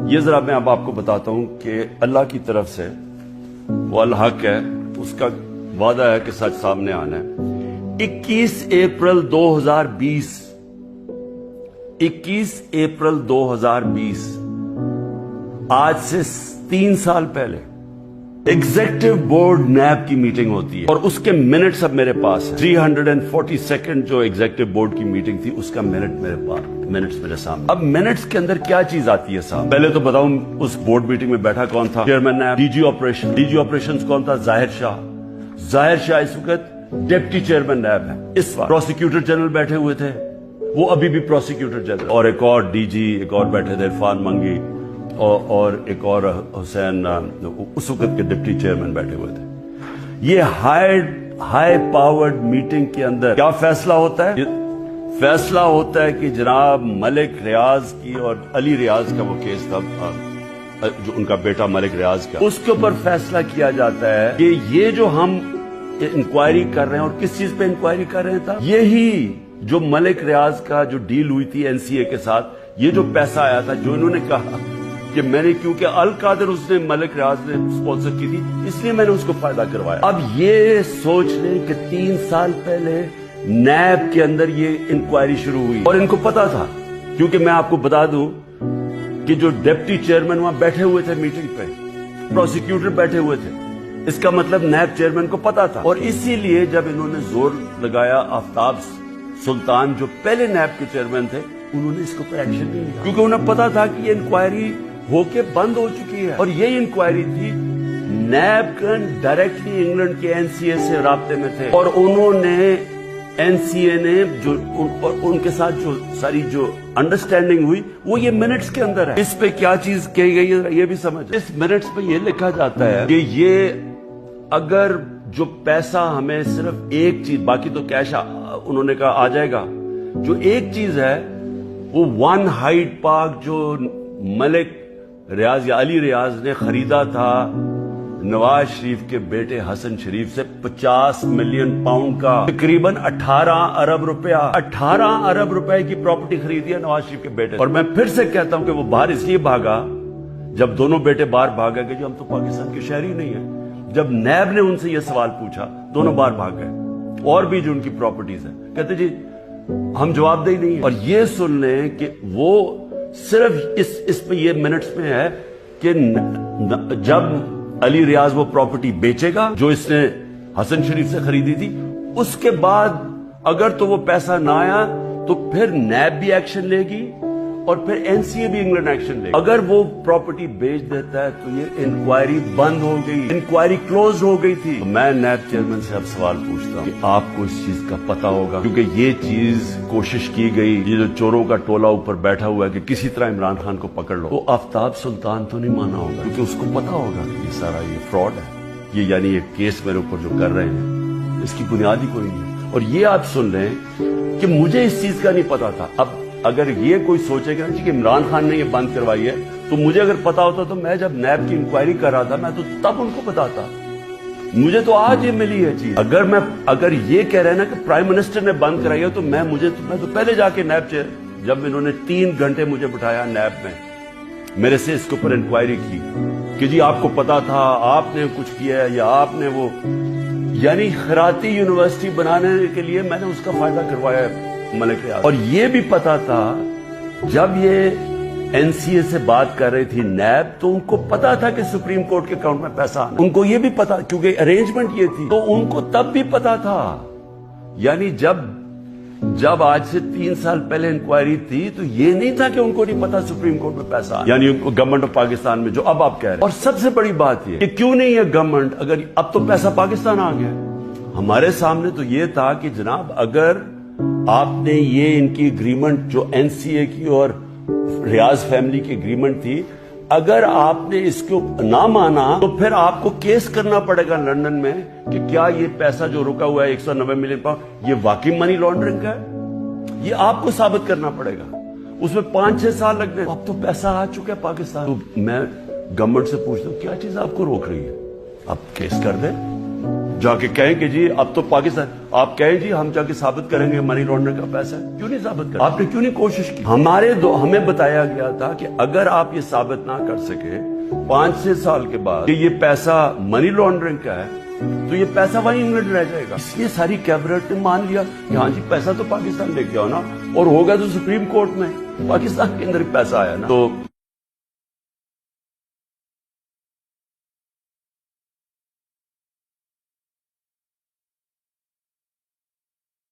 یہ ذرا میں اب آپ کو بتاتا ہوں کہ اللہ کی طرف سے وہ الحق ہے، اس کا وعدہ ہے کہ سچ سامنے آنا ہے۔ 21 اپریل 2020 آج سے 3 سال پہلے ایگزیکٹو بورڈ نیب کی میٹنگ ہوتی ہے اور اس کے منٹس اب میرے پاس ہیں۔ 342 جو ایگزیکٹو بورڈ کی میٹنگ تھی اس کا منٹ میرے پاس، منٹس میرے سامنے۔ اب منٹس کے اندر کیا چیز آتی ہے صاحب؟ پہلے تو بتاؤں اس بورڈ میٹنگ میں بیٹھا کون تھا؟ Chairman NAB, D G operations کون تھا؟ ظاہر شاہ اس وقت ڈپٹی چیئرمین نیب ہے۔ اس وقت پروسیکیوٹر جنرل بیٹھے ہوئے تھے، وہ ابھی بھی پروسیکیوٹر جنرل، اور ایک اور ڈی جی ایک اور بیٹھے تھے، عرفان منگی، اور ایک اور حسین، اس وقت کے ڈپٹی چیئرمین بیٹھے ہوئے تھے۔ یہ ہائی پاورڈ میٹنگ کے اندر کیا فیصلہ ہوتا ہے؟ فیصلہ ہوتا ہے کہ جناب ملک ریاض کی اور علی ریاض کا وہ کیس تھا، جو ان کا بیٹا ملک ریاض کا، اس کے اوپر فیصلہ کیا جاتا ہے کہ یہ جو ہم انکوائری کر رہے ہیں، اور کس چیز پہ انکوائری کر رہے تھا؟ یہی جو ملک ریاض کا جو ڈیل ہوئی تھی این سی اے کے ساتھ، یہ جو پیسہ آیا تھا، جو انہوں نے کہا کہ میں نے، کیونکہ القادر اس نے ملک ریاض نے اسپانسر کی تھی، اس لیے میں نے اس کو فائدہ کروایا۔ اب یہ سوچ لیں کہ 3 سال پہلے نیب کے اندر یہ انکوائری شروع ہوئی، اور ان کو پتا تھا، کیونکہ میں آپ کو بتا دوں کہ جو ڈپٹی چیئرمین وہاں بیٹھے ہوئے تھے میٹنگ پہ، پروسیکیوٹر بیٹھے ہوئے تھے، اس کا مطلب نیب چیئرمین کو پتا تھا۔ اور اسی لیے جب انہوں نے زور لگایا، آفتاب سلطان جو پہلے نیب کے چیئرمین تھے، انہوں نے اس کو ایکشن نہیں لیا، کیونکہ انہیں پتا تھا کہ یہ انکوائری ہو کے بند ہو چکی ہے۔ اور یہ انکوائری تھی، نیب ڈائریکٹلی انگلینڈ کے این سی اے سے رابطے میں تھے، اور انہوں نے این سی اے نے جو ان کے ساتھ جو ساری جو انڈرسٹینڈنگ ہوئی، وہ یہ منٹس کے اندر ہے۔ اس پہ کیا چیز کہی گئی ہے یہ بھی سمجھ۔ اس منٹس پہ یہ لکھا جاتا ہے کہ یہ اگر جو پیسہ ہمیں صرف ایک چیز، باقی تو کیش انہوں نے کہا آ جائے گا، جو ایک چیز ہے وہ 1 ہائیڈ پارک جو ملک ریاض یا علی ریاض نے خریدا تھا نواز شریف کے بیٹے حسن شریف سے 50 ملین پاؤنڈ کا، تقریباً 18 ارب روپے کی پراپرٹی خریدی ہے نواز شریف کے بیٹے۔ اور میں پھر سے کہتا ہوں کہ وہ باہر اس لیے بھاگا، جب دونوں بیٹے باہر بھاگا کہ جو ہم تو پاکستان کے شہری نہیں ہیں۔ جب نیب نے ان سے یہ سوال پوچھا، دونوں باہر بھاگ گئے، اور بھی جو ان کی پراپرٹیز ہیں، کہتے جی ہم جواب دہی نہیں ہیں۔ اور یہ سن لیں کہ وہ صرف اس پہ یہ منٹس میں ہے کہ جب علی ریاض وہ پراپرٹی بیچے گا جو اس نے حسن شریف سے خریدی تھی، اس کے بعد اگر تو وہ پیسہ نہ آیا تو پھر نیب بھی ایکشن لے گی، اور پھر این سی اے بھی انگلینڈ ایکشن لے گی۔ اگر وہ پراپرٹی بیچ دیتا ہے تو یہ انکوائری بند ہو گئی، انکوائری کلوز ہو گئی تھی۔ میں نیب چیئرمین سے اب سوال پوچھتا ہوں کہ آپ کو اس چیز کا پتا ہوگا، کیونکہ یہ چیز کوشش کی گئی، یہ جو چوروں کا ٹولہ اوپر بیٹھا ہوا ہے کہ کسی طرح عمران خان کو پکڑ لو، تو آفتاب سلطان تو نہیں مانا ہوگا، کیونکہ اس کو پتا ہوگا کہ یہ سارا یہ فراڈ ہے، یہ یعنی یہ کیس میرے اوپر جو کر رہے ہیں اس کی بنیاد ہی کوئی نہیں ہے۔ اور یہ آپ سن لیں کہ مجھے اس چیز کا نہیں پتا تھا۔ اب اگر یہ کوئی سوچے گا کہ عمران خان نے یہ بند کروائی ہے، تو مجھے اگر پتا ہوتا تو میں جب نیب کی انکوائری کر رہا تھا، میں تو تب ان کو بتاتا۔ مجھے تو آج یہ ملی ہے چیز۔ اگر یہ کہہ رہے ہیں نا کہ پرائم منسٹر نے بند کرائی ہے، تو میں تو پہلے جا کے نیب جب انہوں نے 3 گھنٹے مجھے بٹھایا نیب میں، میرے سے اس کے اوپر انکوائری کی کہ جی آپ کو پتا تھا، آپ نے کچھ کیا ہے، یا آپ نے وہ، یعنی خیراتی یونیورسٹی بنانے کے لیے میں نے اس کا فائدہ کروایا ہے ملک ریاض۔ اور یہ بھی پتا تھا جب یہ این سی اے سے بات کر رہی تھی نیب، تو ان کو پتا تھا کہ سپریم کورٹ کے اکاؤنٹ میں پیسہ آنا، ان کو یہ بھی پتا، کیونکہ ارینجمنٹ یہ تھی، تو ان کو تب بھی پتا تھا۔ یعنی جب آج سے 3 سال پہلے انکوائری تھی تو یہ نہیں تھا کہ ان کو نہیں پتا سپریم کورٹ میں پیسہ آنا، یعنی گورنمنٹ آف پاکستان میں، جو اب آپ کہہ رہے ہیں۔ اور سب سے بڑی بات یہ کہ کیوں نہیں ہے گورنمنٹ، اگر اب تو پیسہ پاکستان آ گیا، ہمارے سامنے تو یہ تھا کہ جناب اگر آپ نے یہ ان کی اگریمنٹ جو این سی اے کی اور ریاض فیملی کی اگریمنٹ تھی، اگر آپ نے اس کو نہ مانا تو پھر آپ کو کیس کرنا پڑے گا لندن میں کہ کیا یہ پیسہ جو رکا ہوا ہے 190 ملین پاؤنڈ، یہ واقعی منی لانڈرنگ کا ہے، یہ آپ کو ثابت کرنا پڑے گا، اس میں 5-6 سال لگنے۔ اب تو پیسہ آ چکا ہے پاکستان، تو میں گورنمنٹ سے پوچھتا ہوں کیا چیز آپ کو روک رہی ہے؟ آپ کیس کر دیں، جا کے کہیں کہ جی اب تو پاکستان، آپ کہیں جی ہم جا کے ثابت کریں گے منی لانڈرنگ کا پیسہ ہے، کیوں نہیں ثابت کریں؟ آپ نے کیوں نہیں کوشش کی؟ ہمیں بتایا گیا تھا کہ اگر آپ یہ ثابت نہ کر سکے 5-6 سال کے بعد کہ یہ پیسہ منی لانڈرنگ کا ہے تو یہ پیسہ وہیں انگلینڈ رہ جائے گا. اس لیے ساری کیبنٹ نے مان لیا کہ ہاں جی پیسہ تو پاکستان لے کے آؤ نا، اور ہوگا تو سپریم کورٹ میں، پاکستان کے اندر پیسہ آیا نا. تو